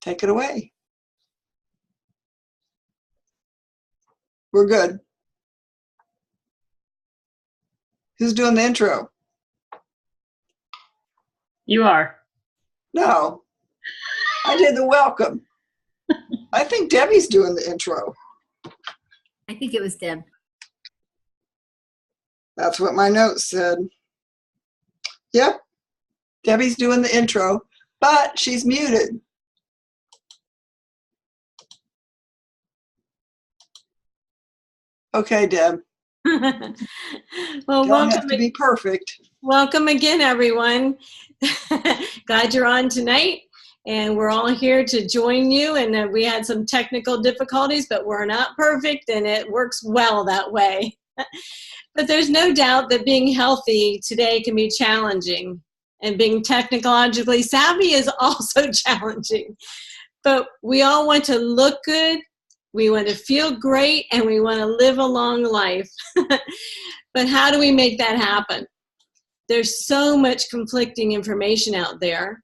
Take it away. We're good. Who's doing the intro? You are. No, I did the welcome. I think Debbie's doing the intro. I think it was Deb. That's what my notes said. Yep, Debbie's doing the intro, but she's muted. Okay, Deb. Well, Don't have to be perfect. Welcome again, everyone. Glad you're on tonight, and we're all here to join you. And we had some technical difficulties, but we're not perfect, and it works well that way. But there's no doubt that being healthy today can be challenging, and being technologically savvy is also challenging. But we all want to look good, we want to feel great, and we want to live a long life. But how do we make that happen? There's so much conflicting information out there,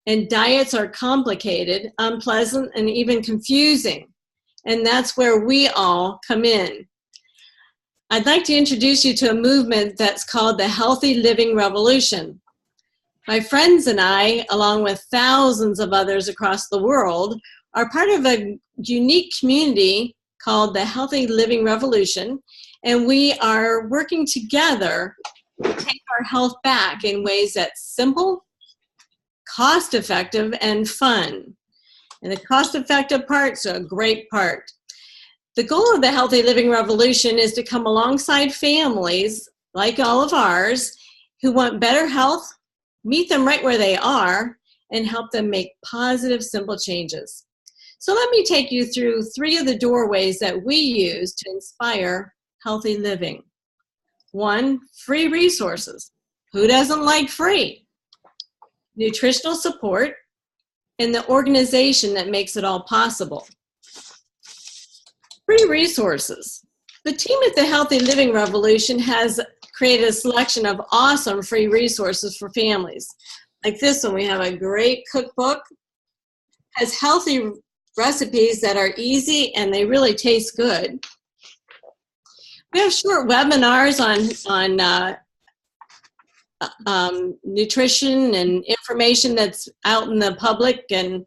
and diets are complicated, unpleasant, and even confusing. And that's where we all come in. I'd like to introduce you to a movement that's called the Healthy Living Revolution. My friends and I, along with thousands of others across the world, are part of a unique community called the Healthy Living Revolution, and we are working together to take our health back in ways that's simple, cost-effective, and fun. And the cost-effective part's a great part. The goal of the Healthy Living Revolution is to come alongside families, like all of ours, who want better health, meet them right where they are, and help them make positive, simple changes. So let me take you through 3 of the doorways that we use to inspire healthy living. 1, free resources. Who doesn't like free? Nutritional support, and the organization that makes it all possible. Free resources. The team at the Healthy Living Revolution has created a selection of awesome free resources for families. Like this one, we have a great cookbook. Has healthy recipes that are easy and they really taste good. We have short webinars on nutrition and information that's out in the public, and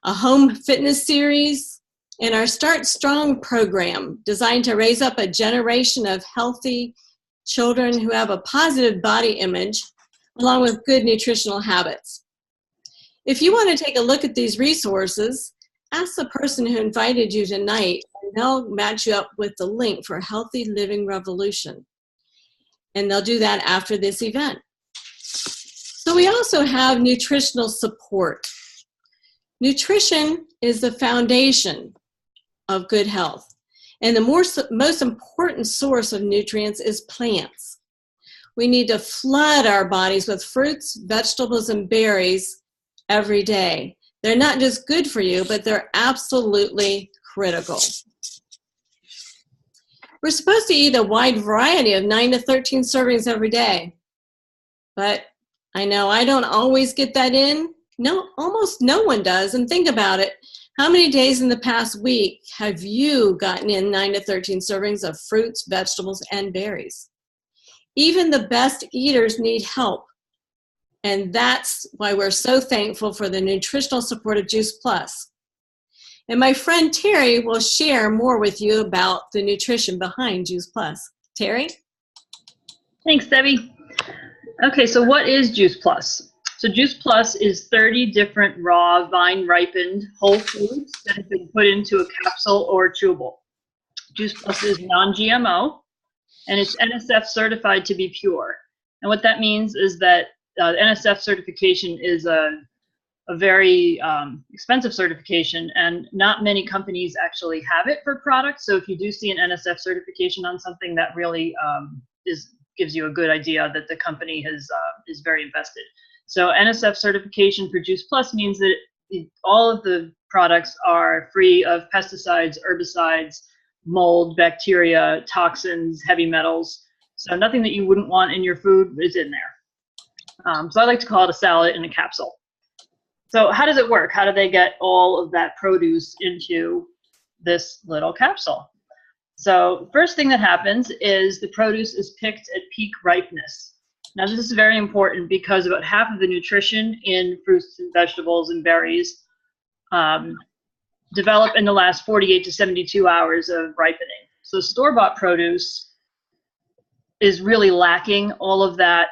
a home fitness series, and our Start Strong program designed to raise up a generation of healthy children who have a positive body image along with good nutritional habits. If you want to take a look at these resources, ask the person who invited you tonight, and they'll match you up with the link for Healthy Living Revolution. And they'll do that after this event. So we also have nutritional support. Nutrition is the foundation of good health. And the most important source of nutrients is plants. We need to flood our bodies with fruits, vegetables, and berries every day. They're not just good for you, but they're absolutely critical. We're supposed to eat a wide variety of 9 to 13 servings every day. But I know I don't always get that in. No, almost no one does. And think about it. How many days in the past week have you gotten in 9 to 13 servings of fruits, vegetables, and berries? Even the best eaters need help. And that's why we're so thankful for the nutritional support of Juice Plus. And my friend Terry will share more with you about the nutrition behind Juice Plus. Terry? Thanks, Debbie. Okay, so what is Juice Plus? So Juice Plus is 30 different raw, vine-ripened whole foods that have been put into a capsule or chewable. Juice Plus is non-GMO, and it's NSF certified to be pure. And what that means is that NSF certification is a very expensive certification, and not many companies actually have it for products. So if you do see an NSF certification on something, that really gives you a good idea that the company is very invested. So NSF certification for Juice Plus means that all of the products are free of pesticides, herbicides, mold, bacteria, toxins, heavy metals. So nothing that you wouldn't want in your food is in there. So I like to call it a salad in a capsule. So how does it work? How do they get all of that produce into this little capsule? So first thing that happens is the produce is picked at peak ripeness. Now this is very important because about half of the nutrition in fruits and vegetables and berries develop in the last 48 to 72 hours of ripening. So store-bought produce is really lacking all of that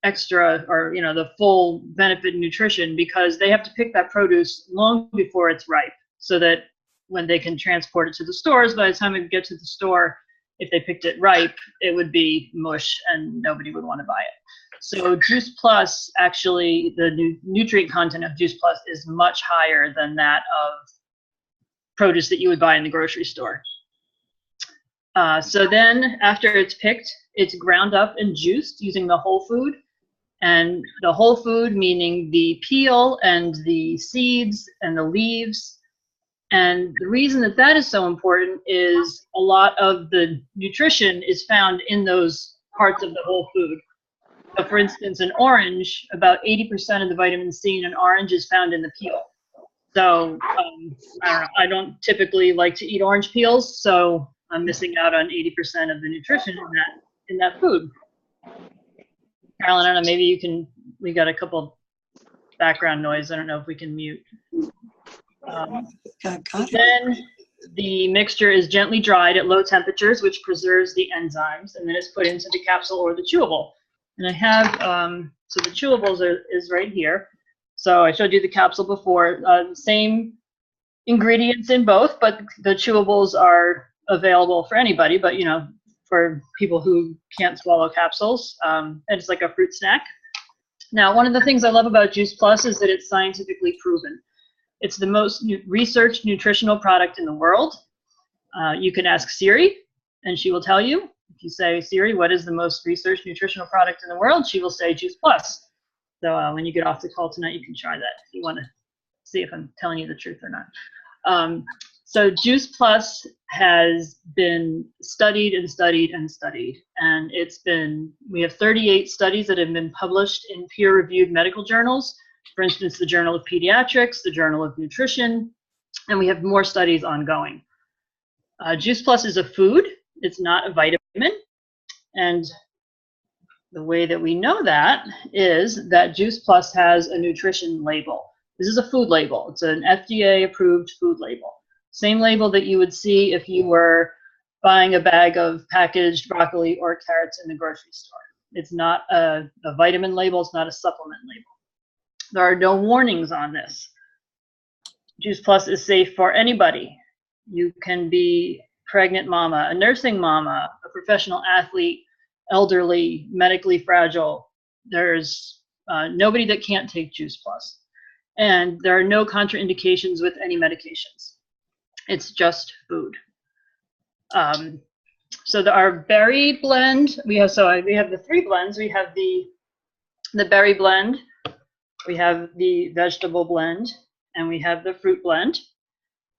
extra, or the full benefit and nutrition, because they have to pick that produce long before it's ripe, so that when they can transport it to the stores, by the time it gets to the store, if they picked it ripe, it would be mush and nobody would want to buy it. So Juice Plus, actually, the nutrient content of Juice Plus is much higher than that of produce that you would buy in the grocery store. So then after it's picked, it's ground up and juiced using the whole food. And the whole food, meaning the peel and the seeds and the leaves. And the reason that that is so important is a lot of the nutrition is found in those parts of the whole food. So for instance, an orange, about 80% of the vitamin C in an orange is found in the peel. So I don't know, I don't typically like to eat orange peels, so I'm missing out on 80% of the nutrition in that food. Carolyn, I don't know, maybe you can, we got a couple background noise. I don't know if we can mute. Then the mixture is gently dried at low temperatures, which preserves the enzymes, and then it's put into the capsule or the chewable. And I have, so the chewables is right here. So I showed you the capsule before, same ingredients in both, but the chewables are available for anybody, but for people who can't swallow capsules. And it's like a fruit snack. Now, one of the things I love about Juice Plus is that it's scientifically proven. It's the most researched nutritional product in the world. You can ask Siri, and she will tell you. If you say, Siri, what is the most researched nutritional product in the world? She will say Juice Plus. So when you get off the call tonight, you can try that if you want to see if I'm telling you the truth or not. So Juice Plus has been studied and studied and studied, and we have 38 studies that have been published in peer-reviewed medical journals. For instance, the Journal of Pediatrics, the Journal of Nutrition, and we have more studies ongoing. Juice Plus is a food. It's not a vitamin. And the way that we know that is that Juice Plus has a nutrition label. This is a food label. It's an FDA-approved food label. Same label that you would see if you were buying a bag of packaged broccoli or carrots in the grocery store. It's not a vitamin label. It's not a supplement label. There are no warnings on this. Juice Plus is safe for anybody. You can be pregnant mama, a nursing mama, a professional athlete, elderly, medically fragile. There's nobody that can't take Juice Plus. And there are no contraindications with any medications. It's just food. So our berry blend, we have the three blends. We have the berry blend, we have the vegetable blend, and we have the fruit blend.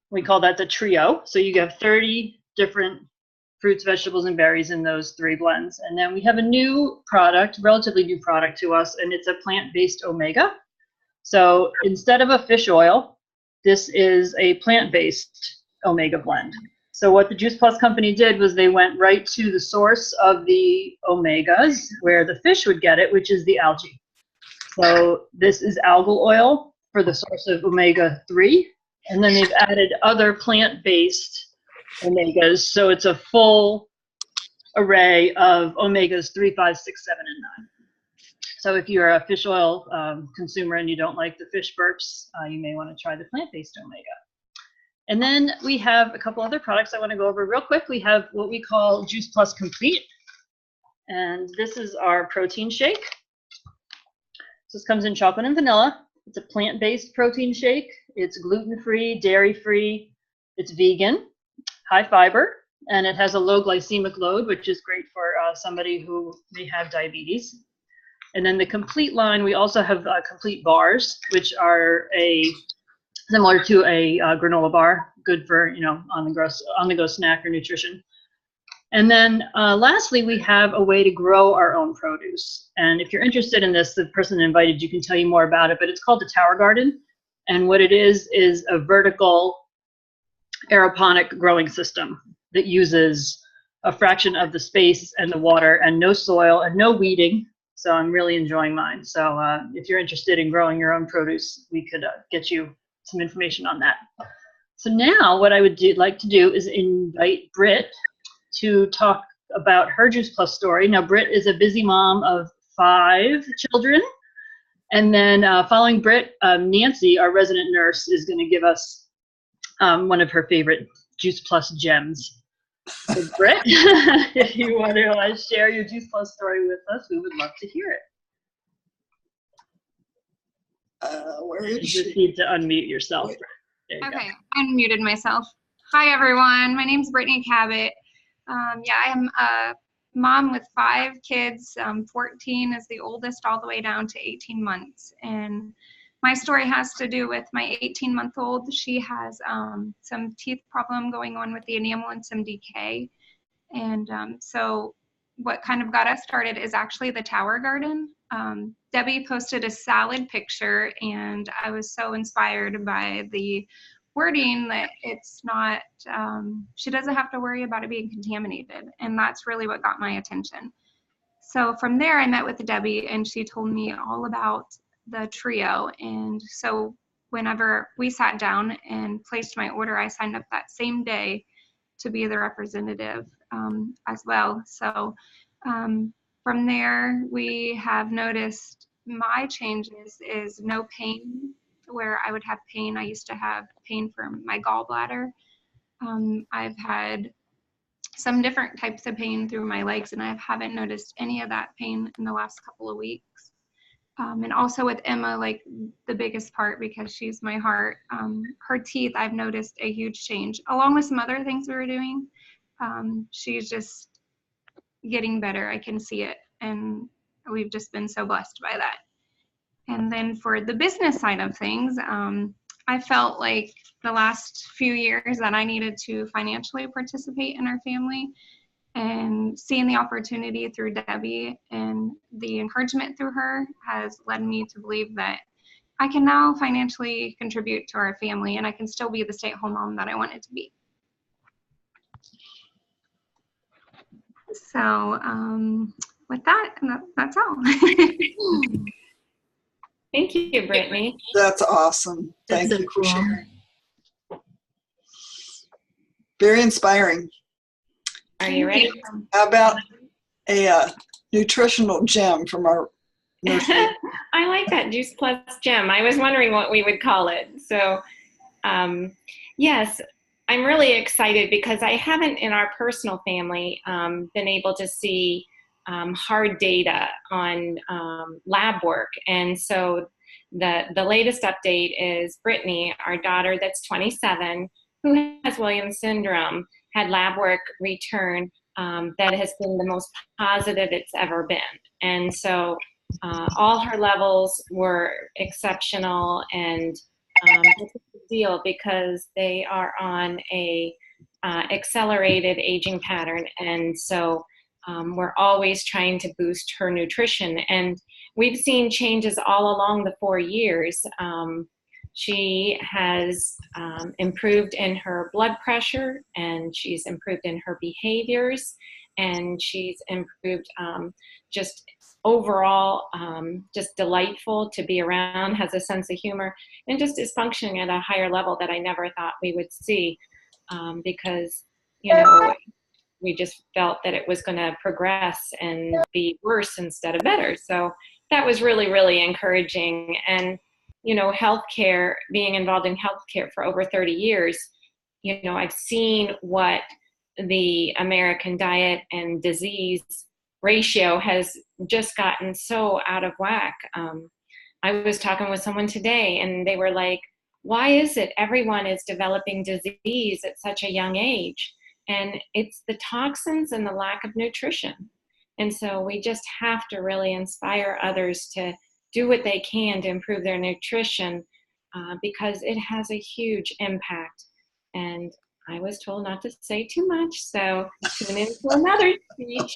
We call that the trio. So you have 30 different fruits, vegetables, and berries in those three blends. And then we have a new product, relatively new product to us, and it's a plant-based omega. So instead of a fish oil, this is a plant-based omega blend. So what the Juice Plus company did was they went right to the source of the omegas, where the fish would get it, which is the algae. So this is algal oil for the source of omega-3, and then they've added other plant-based omegas, so it's a full array of omegas 3, 5, 6, 7, and 9. So if you're a fish oil consumer and you don't like the fish burps, you may want to try the plant-based omega. And then we have a couple other products I want to go over real quick. We have what we call Juice Plus Complete, and this is our protein shake. So this comes in chocolate and vanilla. It's a plant-based protein shake. It's gluten-free, dairy-free. It's vegan, high fiber, and it has a low glycemic load, which is great for somebody who may have diabetes. And then the complete line, we also have complete bars, which are similar to a granola bar, good for on the go snack or nutrition. And then lastly, we have a way to grow our own produce. And if you're interested in this, the person that invited you can tell you more about it, but it's called the Tower Garden. And what it is a vertical aeroponic growing system that uses a fraction of the space and the water and no soil and no weeding. So I'm really enjoying mine. So if you're interested in growing your own produce, we could get you some information on that. So now what I would like to do is invite Britt to talk about her Juice Plus story. Now Britt is a busy mom of 5 children. And then following Britt, Nancy, our resident nurse, is going to give us one of her favorite Juice Plus gems. So Britt, if you want to share your Juice Plus story with us, we would love to hear it. Where You is just she? need to unmute yourself, Britt. There you Okay, I unmuted myself. Hi, everyone. My name's Brittany Cabot. Yeah, I am a mom with 5 kids. 14 is the oldest, all the way down to 18 months. And my story has to do with my 18-month-old. She has some teeth problem going on with the enamel and some decay. And so what kind of got us started is actually the Tower Garden. Debbie posted a salad picture, and I was so inspired by the wording that it's not, she doesn't have to worry about it being contaminated. And that's really what got my attention. So from there, I met with Debbie, and she told me all about the trio. And so whenever we sat down and placed my order, I signed up that same day to be the representative as well. So from there, we have noticed my changes is no pain. Where I would have pain, I used to have pain from my gallbladder. I've had some different types of pain through my legs, and I haven't noticed any of that pain in the last couple of weeks. And also with Emma, like the biggest part, because she's my heart, her teeth, I've noticed a huge change, along with some other things we were doing. She's just getting better. I can see it, and we've just been so blessed by that. And then for the business side of things, I felt like the last few years that I needed to financially participate in our family, and seeing the opportunity through Debbie and the encouragement through her has led me to believe that I can now financially contribute to our family, and I can still be the stay-at-home mom that I wanted to be. So with that, that's all. Thank you, Brittany. That's awesome. Thank That's so you for cool. sharing. Very inspiring. Are you ready? How about a nutritional gem from our nursery? I like that Juice Plus gem. I was wondering what we would call it. So, yes, I'm really excited because I haven't in our personal family been able to see hard data on lab work. And so the latest update is Brittany, our daughter that's 27, who has Williams syndrome, had lab work return that has been the most positive it's ever been. And so all her levels were exceptional, and it's a big deal because they are on a accelerated aging pattern. And so we're always trying to boost her nutrition. And we've seen changes all along the 4 years. She has improved in her blood pressure, and she's improved in her behaviors, and she's improved just overall, just delightful to be around, has a sense of humor, and just is functioning at a higher level that I never thought we would see because, you know, we just felt that it was going to progress and be worse instead of better. So that was really, really encouraging. And, you know, healthcare, being involved in healthcare for over 30 years, you know, I've seen what the American diet and disease ratio has just gotten so out of whack. I was talking with someone today, and they were like, why is it everyone is developing disease at such a young age? And it's the toxins and the lack of nutrition. And so we just have to really inspire others to do what they can to improve their nutrition because it has a huge impact. And I was told not to say too much, so tune in to another speech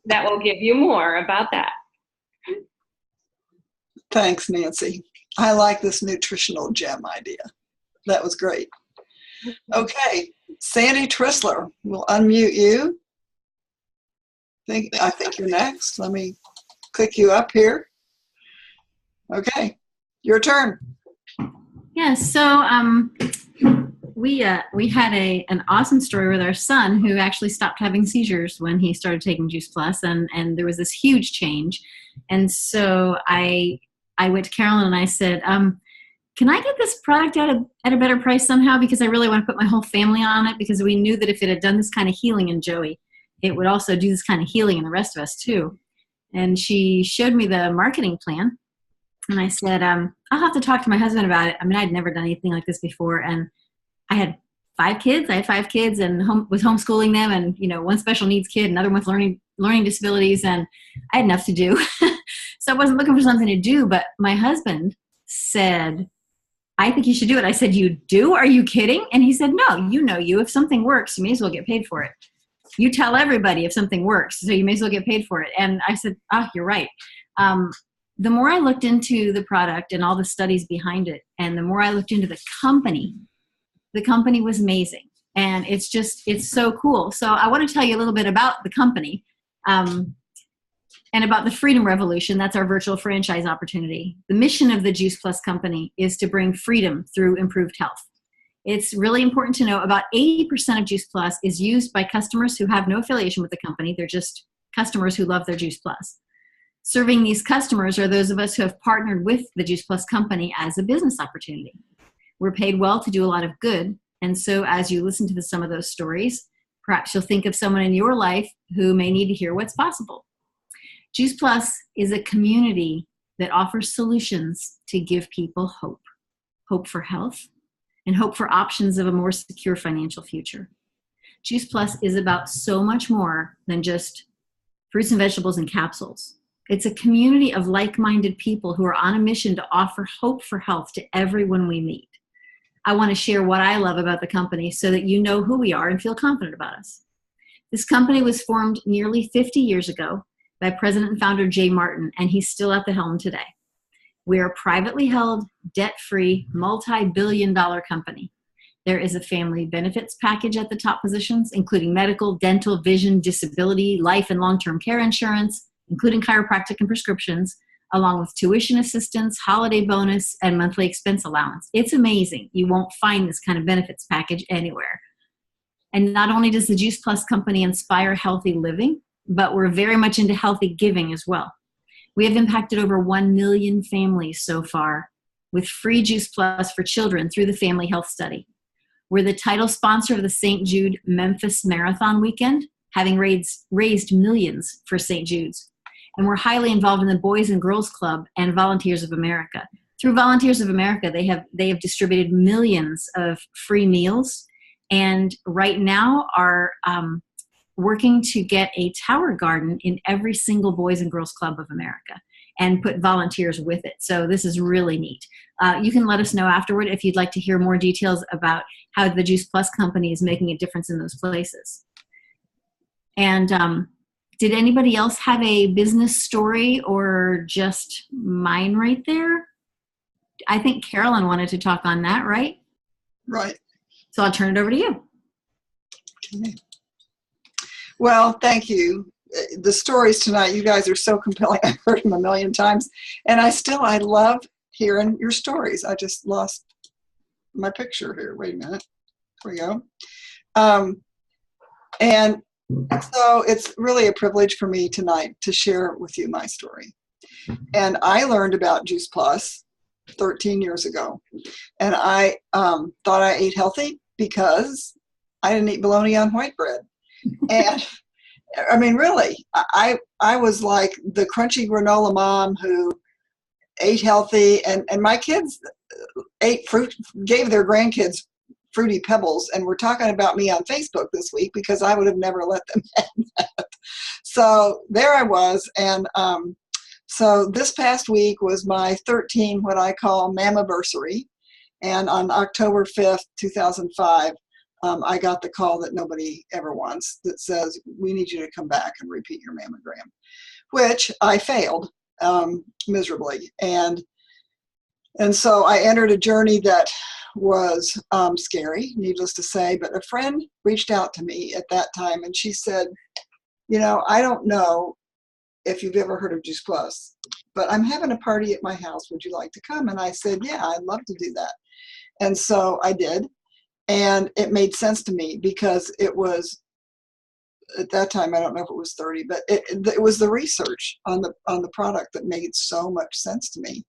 that will give you more about that. Thanks, Nancy. I like this nutritional gem idea. That was great. Okay, Sandy Trissler, we'll unmute you. I think you're next. Let me click you up here. Okay, your turn. Yeah, so we had an awesome story with our son who actually stopped having seizures when he started taking Juice Plus, and there was this huge change. And so I went to Carolyn and I said, can I get this product at a better price somehow? Because I really want to put my whole family on it, because we knew that if it had done this kind of healing in Joey, it would also do this kind of healing in the rest of us too. And she showed me the marketing plan. And I said, I'll have to talk to my husband about it. I mean, I'd never done anything like this before. And I had 5 kids. I had 5 kids and was homeschooling them. And, you know, one special needs kid, another one with learning disabilities. And I had enough to do. So I wasn't looking for something to do. But my husband said, I think you should do it. I said, you do? Are you kidding? And he said, no, if something works, you may as well get paid for it. You tell everybody if something works, so you may as well get paid for it. And I said, you're right. The more I looked into the product and all the studies behind it, and the more I looked into the company was amazing. And it's so cool. So I want to tell you a little bit about the company and about the Freedom Revolution. That's our virtual franchise opportunity. The mission of the Juice Plus company is to bring freedom through improved health. It's really important to know about 80% of Juice Plus is used by customers who have no affiliation with the company. They're just customers who love their Juice Plus. Serving these customers are those of us who have partnered with the Juice Plus company as a business opportunity. We're paid well to do a lot of good. And so as you listen to some of those stories, perhaps you'll think of someone in your life who may need to hear what's possible. Juice Plus is a community that offers solutions to give people hope. Hope for health and hope for options of a more secure financial future. Juice Plus is about so much more than just fruits and vegetables and capsules. It's a community of like-minded people who are on a mission to offer hope for health to everyone we meet. I want to share what I love about the company so that you know who we are and feel confident about us. This company was formed nearly 50 years ago by President and founder Jay Martin, and he's still at the helm today. We are a privately held, debt-free, multi-billion-dollar company. There is a family benefits package at the top positions, including medical, dental, vision, disability, life and long-term care insurance, including chiropractic and prescriptions, along with tuition assistance, holiday bonus, and monthly expense allowance. It's amazing. You won't find this kind of benefits package anywhere. And not only does the Juice Plus company inspire healthy living, but we're very much into healthy giving as well. We have impacted over 1 million families so far with free Juice Plus for children through the Family Health Study. We're the title sponsor of the St. Jude Memphis Marathon Weekend, having raised millions for St. Jude's. And we're highly involved in the Boys and Girls Club and Volunteers of America. Through Volunteers of America, they have distributed millions of free meals, and right now are working to get a tower garden in every single Boys and Girls Club of America and put volunteers with it. So this is really neat. You can let us know afterward if you'd like to hear more details about how the Juice Plus company is making a difference in those places. And did anybody else have a business story or just mine right there? I think Carolyn wanted to talk on that, right? Right. So I'll turn it over to you. Okay. Well, thank you. The stories tonight, you guys are so compelling. I've heard them a million times. And I love hearing your stories. I just lost my picture here. Wait a minute. There we go. And so it's really a privilege for me tonight to share with you my story. And I learned about Juice Plus 13 years ago. And I thought I ate healthy because I didn't eat bologna on white bread. And I mean, really, I was like the crunchy granola mom who ate healthy, and my kids ate fruit, gave their grandkids Fruity Pebbles, and were talking about me on Facebook this week because I would have never let them have that. So there I was, and so this past week was my 13, what I call Mammaversary, and on October 5th, 2005, I got the call that nobody ever wants that says, we need you to come back and repeat your mammogram, which I failed miserably. And And so I entered a journey that was scary, needless to say, but a friend reached out to me at that time and she said, you know, I don't know if you've ever heard of Juice Plus, but I'm having a party at my house. Would you like to come? And I said, yeah, I'd love to do that. And so I did. And it made sense to me because it was, at that time, I don't know if it was 30, but it was the research on the product that made so much sense to me.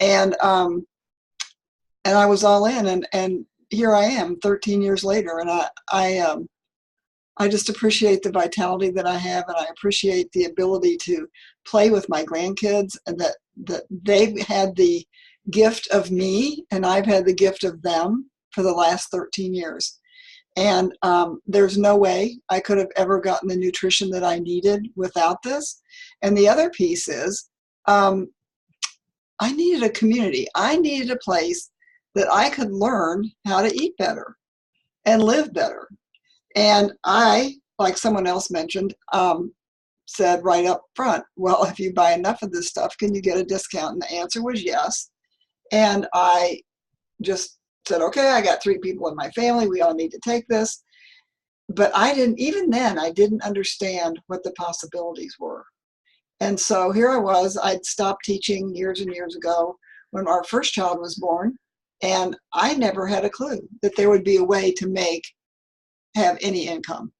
And I was all in, and here I am 13 years later. And I just appreciate the vitality that I have, and I appreciate the ability to play with my grandkids, and that they've had the gift of me and I've had the gift of them for the last 13 years. And there's no way I could have ever gotten the nutrition that I needed without this. And the other piece is I needed a community. I needed a place that I could learn how to eat better and live better. And I, like someone else mentioned, said right up front, well, if you buy enough of this stuff, can you get a discount? And the answer was yes. And I just said, okay, I got 3 people in my family. We all need to take this. But even then, I didn't understand what the possibilities were. And so here I was, I'd stopped teaching years and years ago when our first child was born. And I never had a clue that there would be a way to have any income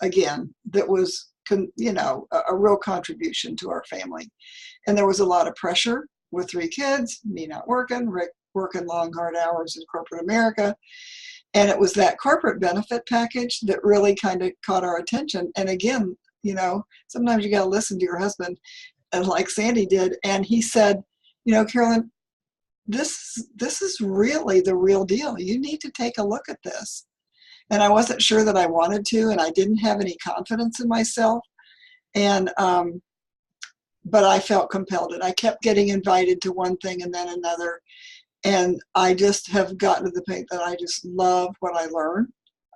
again that was, a real contribution to our family. And there was a lot of pressure with 3 kids, me not working, Rick working long, hard hours in corporate America. And it was that corporate benefit package that really kind of caught our attention. And again, sometimes you got to listen to your husband, and like Sandy did. And he said, Carolyn, this is really the real deal. You need to take a look at this. And I wasn't sure that I wanted to, and I didn't have any confidence in myself. And, but I felt compelled, and I kept getting invited to one thing and then another. And I just have gotten to the point that I just love what I learned.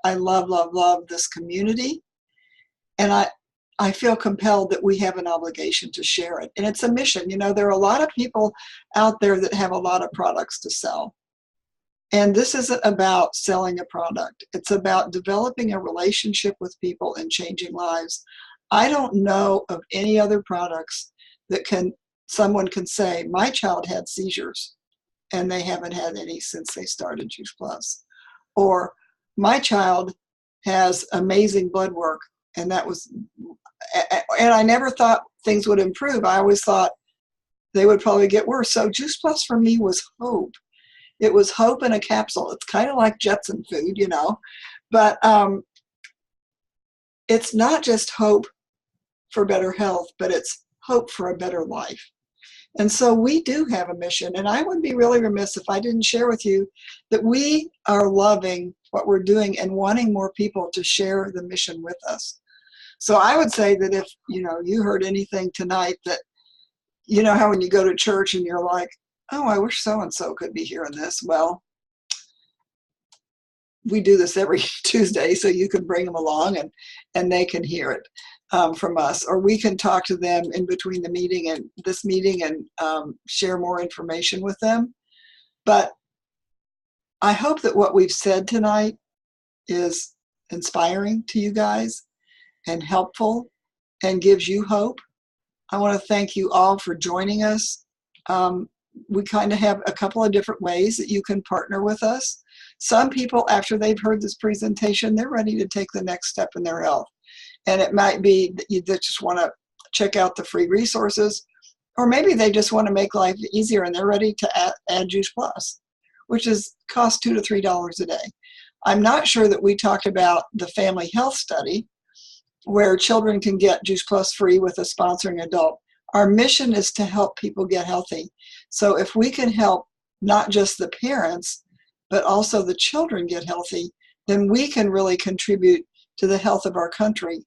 I love, love, love this community. And I feel compelled that we have an obligation to share it. And it's a mission. There are a lot of people out there that have a lot of products to sell. And this isn't about selling a product. It's about developing a relationship with people and changing lives. I don't know of any other products that someone can say, my child had seizures and they haven't had any since they started Juice Plus. Or my child has amazing blood work, and I never thought things would improve. I always thought they would probably get worse. So Juice Plus for me was hope. It was hope in a capsule. It's kind of like Jetson food, but it's not just hope for better health, but it's hope for a better life. And so we do have a mission, and I would be really remiss if I didn't share with you that we are loving what we're doing and wanting more people to share the mission with us. So I would say that if, you heard anything tonight that, how when you go to church and you're like, oh, I wish so-and-so could be hearing this. Well, we do this every Tuesday, so you can bring them along and they can hear it from us, or we can talk to them in between the meeting and this meeting and share more information with them. But I hope that what we've said tonight is inspiring to you guys and helpful and gives you hope. I want to thank you all for joining us. We kind of have a couple of different ways that you can partner with us. Some people, after they've heard this presentation, they're ready to take the next step in their health. And it might be that you just want to check out the free resources, or maybe they just want to make life easier and they're ready to add Juice Plus, which costs $2 to $3 a day. I'm not sure that we talked about the family health study where children can get Juice Plus free with a sponsoring adult. Our mission is to help people get healthy. So if we can help not just the parents, but also the children get healthy, then we can really contribute to the health of our country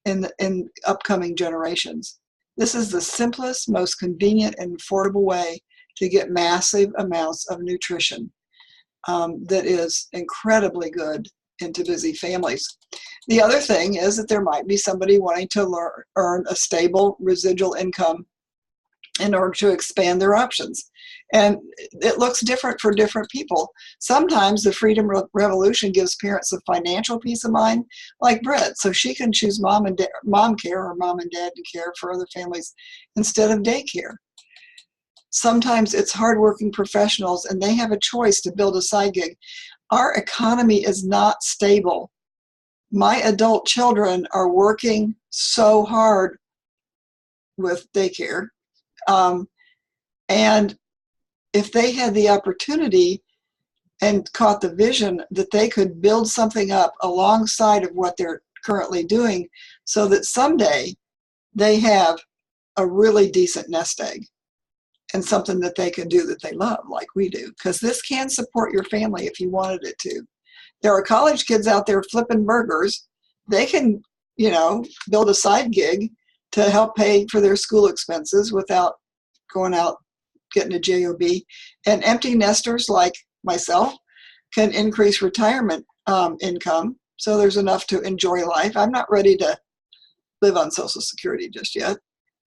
in upcoming generations. This is the simplest, most convenient, and affordable way to get massive amounts of nutrition that is incredibly good into busy families. The other thing is that there might be somebody wanting to earn a stable residual income in order to expand their options. And it looks different for different people. Sometimes the Freedom Revolution gives parents a financial peace of mind, like Britt, so she can choose mom care or mom and dad care for other families instead of daycare. Sometimes it's hardworking professionals and they have a choice to build a side gig. Our economy is not stable. My adult children are working so hard with daycare. And if they had the opportunity and caught the vision that they could build something up alongside of what they're currently doing so that someday they have a really decent nest egg and something that they can do that they love like we do, because this can support your family if you wanted it to. There are college kids out there flipping burgers. They can, build a side gig to help pay for their school expenses without going out getting a job. And empty nesters like myself can increase retirement income, so there's enough to enjoy life. I'm not ready to live on Social Security just yet.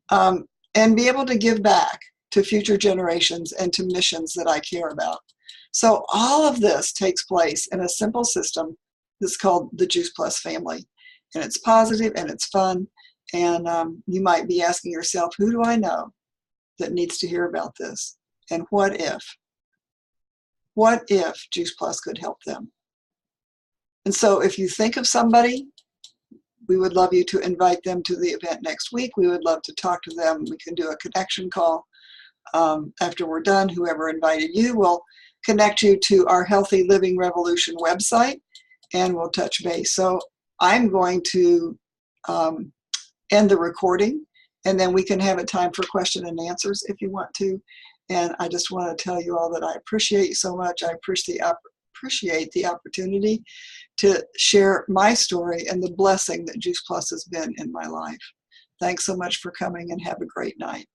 And be able to give back to future generations and to missions that I care about. So all of this takes place in a simple system that's called the Juice Plus family. And it's positive and it's fun. And you might be asking yourself, who do I know that needs to hear about this? And what if Juice Plus could help them? And so if you think of somebody, we would love you to invite them to the event next week. We would love to talk to them. We can do a connection call after we're done. Whoever invited you will connect you to our Healthy Living Revolution website, and we'll touch base. So I'm going to end the recording, and then we can have a time for question and answers if you want to. And I just want to tell you all that I appreciate you so much. I appreciate the opportunity to share my story and the blessing that Juice Plus has been in my life. Thanks so much for coming, and have a great night.